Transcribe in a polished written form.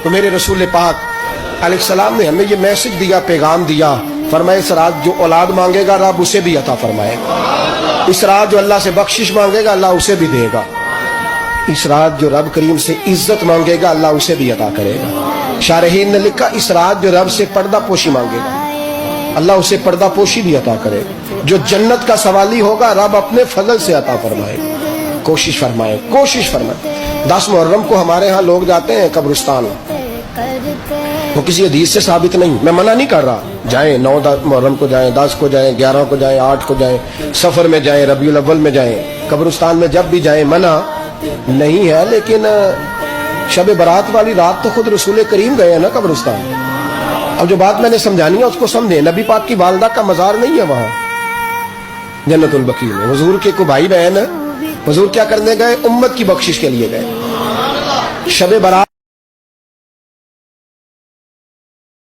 تو میرے رسول پاک علیہ السلام نے ہمیں یہ میسج دیا، پیغام دیا، فرمائے اس رات جو اولاد مانگے گا رب اسے بھی عطا فرمائے گا، اس رات جو اللہ سے بخشش مانگے گا اللہ اسے بھی دے گا، اس رات جو رب کریم سے عزت مانگے گا اللہ اسے بھی عطا کرے گا۔ شارحین نے لکھا اس رات جو رب سے پردہ پوشی مانگے گا اللہ اسے پردہ پوشی بھی عطا کرے گا، جو جنت کا سوالی ہوگا رب اپنے فضل سے عطا فرمائے گا۔ کوشش فرمائے، کوشش فرمائے۔ 10 محرم کو ہمارے ہاں لوگ جاتے ہیں قبرستان، وہ کسی حدیث سے ثابت نہیں، میں منع نہیں کر رہا، جائیں 9 محرم کو جائیں، 10 کو جائیں، 11 کو جائیں، 8 کو جائیں، سفر میں جائیں، ربیع الاول میں جائیں، قبرستان میں جب بھی جائیں منع نہیں ہے، لیکن شب برات والی رات تو خود رسول کریم گئے ہیں نا قبرستان۔ اب جو بات میں نے سمجھانی ہے اس کو سمجھیں، نبی پاک کی والدہ کا مزار نہیں ہے وہاں جنت البقیع میں، حضور کے کو بھائی بہن، حضور کیا کرنے گئے؟ امت کی بخشش کے لیے گئے۔ شب برات